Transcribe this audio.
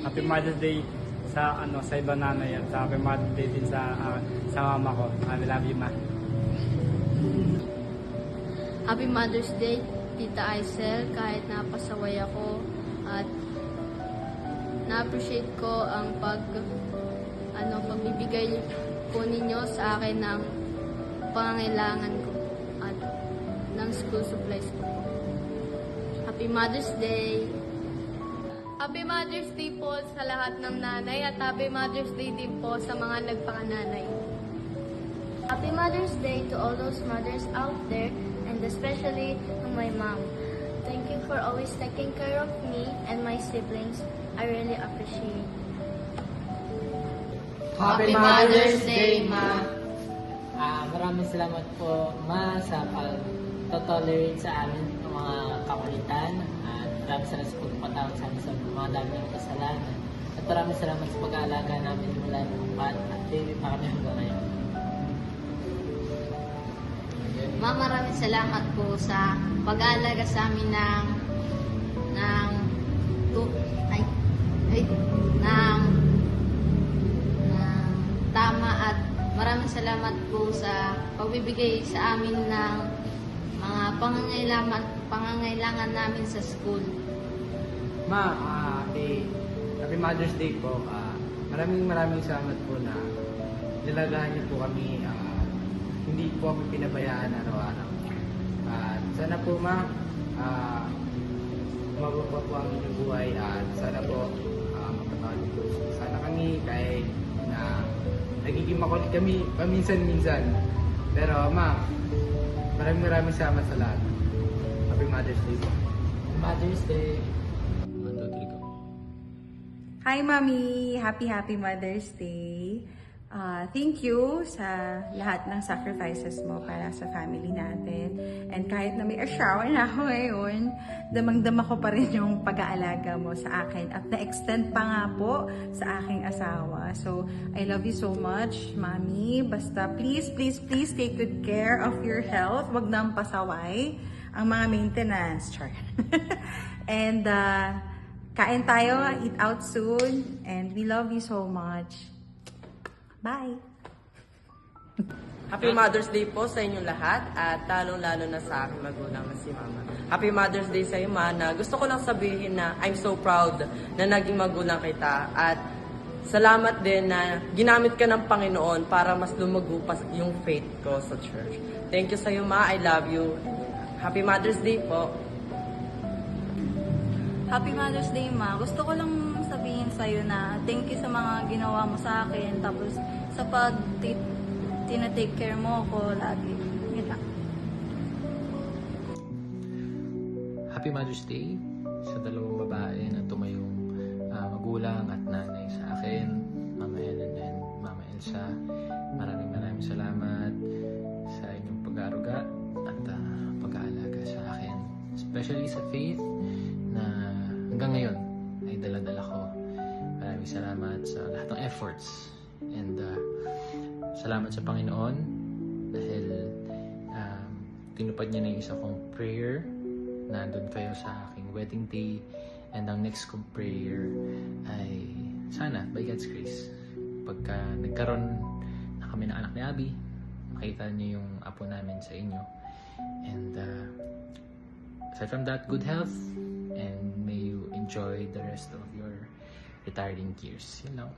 Happy Mother's Day sa iba nanay at Happy Mother's Day din sa mama ko. I love you, ma. Happy Mother's Day, Tita Aisel, kahit napasaway ako at na-appreciate ko ang pagbibigay po ninyo sa akin ng pangangailangan ko at ng school supplies ko po. Happy Mother's Day! Happy Mother's Day po sa lahat ng nanay at Happy Mother's Day din po sa mga nagpakananay. Happy Mother's Day to all those mothers out there and especially to my mom. Thank you for always taking care of me and my siblings. I really appreciate it. Happy Mother's Day, Ma! Maraming salamat po, Ma, sa pag-tolerate sa amin ng mga kakulitan. At maraming salamat sa pagpatawad sa amin sa mga dami ng kasalanan. At maraming salamat sa pag-aalaga namin mula ng bata at baby pa kami hanggang ngayon. Ma, maraming salamat po sa pag-aalaga sa amin ng tama at maraming salamat po sa pagbibigay sa amin ng mga pangangailangan namin sa school. Ma, Happy Mother's Day po. Maraming salamat po na nilagahan niyo po kami. Hindi po kami pinabayaan araw-araw. At sana po, Ma, umabot po ang inyong buhay at sana po mapatawad niyo po. Sana kami kahit na nagiging makulit kami paminsan-minsan. Pero, Ma, maraming salamat sa lahat. Happy Mother's Day po. Mother's Day! 1, 2, 3, go. Hi, Mami! Happy Mother's Day! Thank you sa lahat ng sacrifices mo para sa family natin. And kahit na may asawa na ako ngayon, damang-dama ko pa rin yung pag-aalaga mo sa akin. At na-extend pa nga po sa aking asawa. So, I love you so much, Mami. Basta please take good care of your health. Wag nang pasaway ang mga maintenance. Char. And kain tayo, eat out soon. And we love you so much. Bye! Happy Mother's Day po sa inyong lahat at lalong-lalo na sa aking magulang na si Mama. Happy Mother's Day sa iyo, Ma, na gusto ko lang sabihin na I'm so proud na naging magulang kita at salamat din na ginamit ka ng Panginoon para mas lumago pa yung faith ko sa church. Thank you sa iyo, Ma. I love you. Happy Mother's Day po. Happy Mother's Day, Ma. Gusto ko lang sabihin sa'yo na thank you sa mga ginawa mo sa akin. Tapos sa tina-take care mo ako lagi. Yun lang. Happy Mother's Day sa dalawang babae na tumayong magulang at nanay sa akin, Mama Ellen and Mama Elsa. Maraming salamat sa inyong pag-aaruga at pag-aalaga sa akin. Especially sa faith na hanggang ngayon ay dala-dala ko. Maraming salamat sa lahat ng efforts and salamat sa Panginoon dahil tinupad niya na yung isa kong prayer. Nandun kayo sa aking wedding day and ang next kong prayer ay sana by God's grace pagka nagkaroon na kami ng anak ni Abby, makita niyo yung apo namin sa inyo and aside from that, good health and may you enjoy the rest of your retiring years. You know.